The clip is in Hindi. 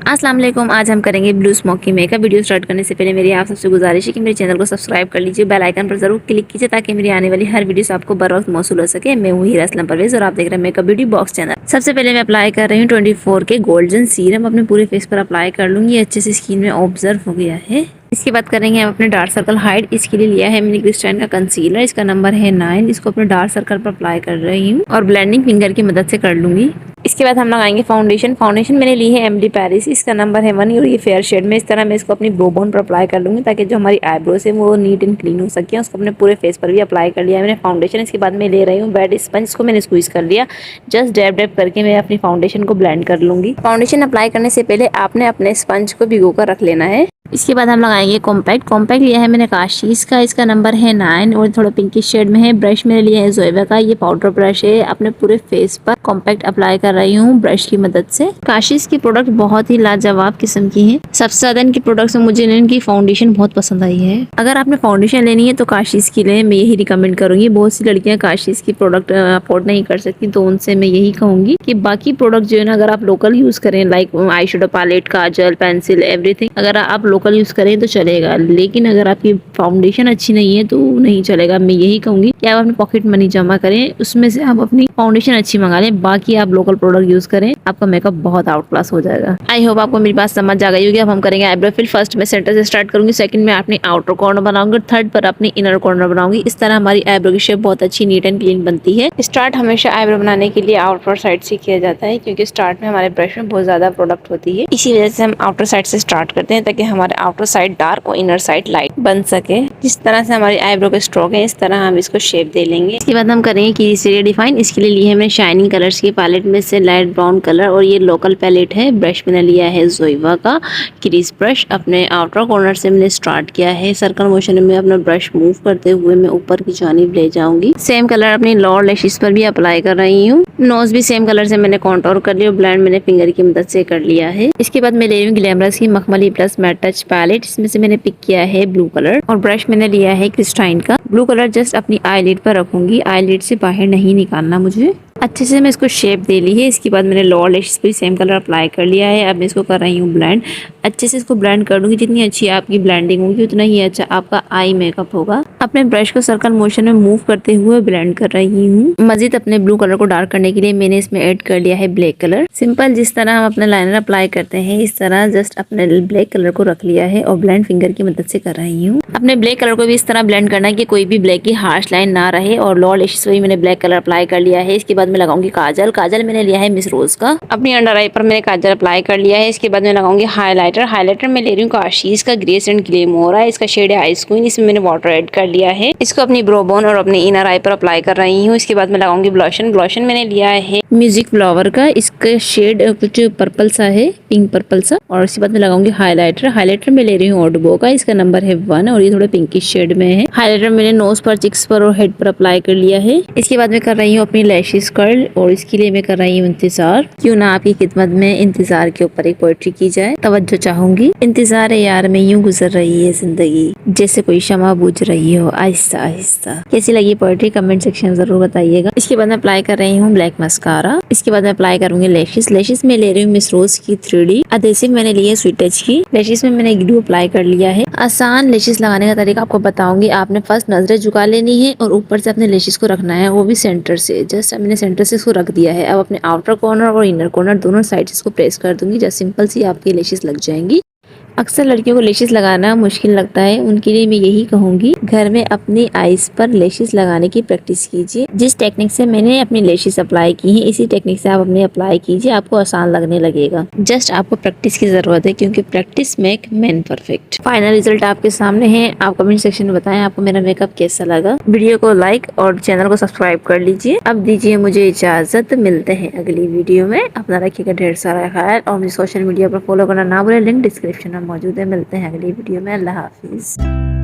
अस्सलाम वालेकुम। आज हम करेंगे blue smoky makeup. Video start करने से पहले मेरी आप सबसे गुजारिश है कि मेरे चैनल को सब्सक्राइब कर लीजिए, बेल आइकन पर जरूर क्लिक कीजिए ताकि मेरी आने वाली हर वीडियो से आपको बर वक्त मौसूल हो सके। मैं हूँ हीरा असलम परवेज और आप देख रहे हैं मेकअप ब्यूटी बॉक्स चैनल। सबसे पहले मैं अप्लाई कर रही हूँ 24 के गोल्डन सीरम। अपने पूरे फेस पर अप्लाई कर लूंगी। ये अच्छे से स्किन में ऑब्जर्व हो गया है। इसके बाद करेंगे हम अपने डार्क सर्कल हाइड। इसके लिए लिया है मैंने क्रिस्टाइन का कंसीलर। इसका नंबर है 9। इसको अपने डार्क सर्कल पर अप्लाई कर रही हूँ और ब्लेंडिंग फिंगर की मदद से कर लूंगी। इसके बाद हम लगाएंगे फाउंडेशन। फाउंडेशन मैंने ली है एमडी पेरिस। इसका नंबर है 1 और ये फेयर शेड में। इस तरह मैं इसको अपनी ब्रो बोन पर अप्लाई कर लूंगी ताकि जो हमारी आईब्रोज है वो नीट एंड क्लीन हो सके। उसको अपने पूरे फेस पर भी अप्लाई कर लिया है मैंने फाउंडेशन। इसके बाद मैं ले रही हूँ बेड स्पंज को मैंने स्क्वीज कर लिया। जस्ट डैब डैब करके मैं अपनी फाउंडेशन को ब्लेंड कर लूंगी। फाउंडेशन अप्लाई करने से पहले आपने अपने स्पंज को भिगो कर रख लेना है। इसके बाद हम लगाएंगे कॉम्पैक्ट। कॉम्पैक्ट लिया है मैंने काशीज का। इसका नंबर है 9 और थोड़ा पिंकिश शेड में है। ब्रश मैंने लिया है जोएबा का। ये पाउडर ब्रश है। अपने पूरे फेस पर कॉम्पैक्ट अप्लाई कर रही हूँ ब्रश की मदद से। काशीज की प्रोडक्ट बहुत ही लाजवाब किस्म की है। सबसे ज्यादा इनकी प्रोडक्ट से मुझे इनकी फाउंडेशन बहुत पसंद आई है। अगर आपने फाउंडेशन लेनी है तो काशीज की लें, मैं यही रिकमेंड करूंगी। बहुत सी लड़कियां काशीज की प्रोडक्ट अफोर्ड नहीं कर सकती तो उनसे मैं यही कहूंगी कि बाकी प्रोडक्ट जो है ना, अगर आप लोकल यूज करें लाइक आई शेडो पैलेट, काजल, पेंसिल, एवरीथिंग, अगर आप लोकल यूज करें तो चलेगा। लेकिन अगर आपकी फाउंडेशन अच्छी नहीं है तो नहीं चलेगा। मैं यही कहूंगी कि आप अपनी पॉकेट मनी जमा करें, उसमें से आप अपनी फाउंडेशन अच्छी मंगा लें, बाकी आप लोकल प्रोडक्ट यूज करें, आपका मेकअप बहुत आउट क्लास हो जाएगा। आई होप आपको मेरी बात समझ आ गई होगी। अब हम करेंगे आईब्रो फिल। फर्स्ट मैं सेंटर से स्टार्ट करूंगी, सेकंड में अपनी आउटर कॉर्नर बनाऊंगी, थर्ड पर अपनी इनर कॉर्नर बनाऊंगी। इस तरह हमारी आईब्रो की शेप बहुत अच्छी नीट एंड क्लीन बनती है। स्टार्ट हमेशा आईब्रो बनाने के लिए आउटर साइड से किया जाता है क्योंकि स्टार्ट में हमारे ब्रश में बहुत ज्यादा प्रोडक्ट होती है। इसी वजह से हम आउटर साइड से स्टार्ट करते हैं ताकि हमारे आउटर साइड डार्क और इनर साइड लाइट बन सके। जिस तरह से हमारी आईब्रो के स्ट्रोक है, इस तरह हम इसको शेप दे लेंगे। इसके बाद हम करेंगे क्रीज एरिया डिफाइन। इसके लिए ली है मैंने शाइनिंग कलर्स की पैलेट में से लाइट ब्राउन कलर और ये लोकल पैलेट है। ब्रश मैंने लिया है जोइवा का क्रीज ब्रश। अपने आउटर कॉर्नर से मैंने स्टार्ट किया है। सर्कल मोशन में अपना ब्रश मूव करते हुए मैं ऊपर की जानिब ले जाऊंगी। सेम कलर अपनी लोअर लैशेस पर भी अप्लाई कर रही हूँ। नोज भी सेम कलर से मैंने कॉन्टोर कर लिया। ब्लेंड मैंने फिंगर की मदद से कर लिया है। इसके बाद मैं ले रही हूँ ग्लैमरस की मखमली प्लस मैट टच पैलेट। इसमें से मैंने पिक किया है ब्लू कलर और ब्रश मैंने लिया है क्रिस्टाइन का। ब्लू कलर जस्ट अपनी आईलिड पर रखूंगी, आईलिड से बाहर नहीं निकालना मुझे। अच्छे से मैं इसको शेप दे ली है। इसके बाद मैंने लोअर लैशेस पर सेम कलर अप्लाई कर लिया है। अब मैं इसको कर रही हूँ ब्लेंड। अच्छे से इसको ब्लेंड कर दूंगी। जितनी अच्छी आपकी ब्लेंडिंग होगी उतना ही अच्छा आपका आई मेकअप होगा। अपने ब्रश को सर्कल मोशन में मूव करते हुए ब्लेंड कर रही हूँ। मजीद अपने ब्लू कलर को डार्क करने के लिए मैंने इसमें ऐड कर लिया है ब्लैक कलर। सिंपल जिस तरह हम अपने लाइनर अप्लाई करते हैं इस तरह जस्ट अपने ब्लैक कलर को रख लिया है और ब्लेंड फिंगर की मदद से कर रही हूँ। अपने ब्लैक कलर को भी इस तरह ब्लेंड करना है कि कोई भी ब्लैक की हार्श लाइन ना रहे। और लोअर लैशेस पर भी मैंने ब्लैक कलर अप्लाई कर लिया है। इसके बाद मैं लगाऊंगी काजल। काजल मैंने लिया है मिस रोज का। अपनी अंडर आई पर मैंने काजल अप्लाई कर लिया है। इसके बाद मैं लगाऊंगी हाइलाइटर। हाइलाइटर में ले रही हूँ काशीज का ग्रेस एंड ग्लेम हो रहा है। इसका शेड है आइस क्वीन। इसमें मैंने वाटर ऐड कर लिया है। इसको अपनी ब्रो बोन और अपनी इनर आई पर अप्लाई कर रही हूँ। इसके बाद मैं लगाऊंगी ब्लशन। ब्लशन मैंने लिया है म्यूजिक फ्लावर का। इसका शेड कुछ पर्पल सा है, पिंक पर्पल सा। और इसके बाद मैं लगाऊंगी हाइलाइटर। हाइलाइटर में ले रही हूँ ऑडबो का। इसका नंबर है 1 और ये थोड़ा पिंकिश शेड में है। हाइलाइटर मैंने नोज पर, चिक्स पर और हेड पर अप्लाई कर लिया है। इसके बाद मैं कर रही हूँ अपनी लैशेस कर्ल और इसके लिए मैं कर रही हूँ इंतजार। क्यों ना आपकी खिदमत में इंतजार के ऊपर एक पोएट्री की जाए। तवज्जो चाहूंगी। इंतजार यार में यूं गुजर रही है जिंदगी, जैसे कोई शमा बुझ रही हो आहिस्ता आहिस्ता। कैसी लगी पोएट्री कमेंट सेक्शन में जरूर बताइएगा। इसके बाद मैं अप्लाई कर रही हूँ ब्लैक मस्कारा। इसके बाद मैं अप्लाई करूंगी लैशेस। लैशेस में ले रही हूँ मिस रोज की 3D अधेसिव। मैंने ली है स्वीट टच की। लैशेस में मैंने ग्लू अप्लाई कर लिया है। आसान लैशेस लगाने का तरीका आपको बताऊंगी। आपने फर्स्ट नजरें झुका लेनी है और ऊपर से अपने लैशेस को रखना है, वो भी सेंटर से। जस्ट मैंने सेंटर से इसको रख दिया है। अब अपने आउटर कॉर्नर और इनर कॉर्नर दोनों साइड इसको प्रेस कर दूंगी। जस्ट सिंपल सी आपकी लैशेस लग जाएंगी। अक्सर लड़कियों को लैशेस लगाना मुश्किल लगता है, उनके लिए मैं यही कहूंगी घर में अपनी आईज पर लैशेस लगाने की प्रैक्टिस कीजिए। जिस टेक्निक से मैंने अपनी लैशेस अप्लाई की है इसी टेक्निक से आप अपने अप्लाई कीजिए, आपको आसान लगने लगेगा। जस्ट आपको प्रैक्टिस की जरूरत है क्योंकि practice make man perfect. Final result आपके सामने है। आप कमेंट सेक्शन में बताएं आपको मेरा मेकअप कैसा लगा। वीडियो को लाइक और चैनल को सब्सक्राइब कर लीजिए। अब दीजिए मुझे इजाजत, मिलते हैं अगली वीडियो में। अपना रखिएगा ढेर सारा ख्याल और मुझे सोशल मीडिया पर फॉलो करना ना भूलें, लिंक डिस्क्रिप्शन में मौजूद है। मिलते हैं अगली वीडियो में। अल्लाह हाफिज।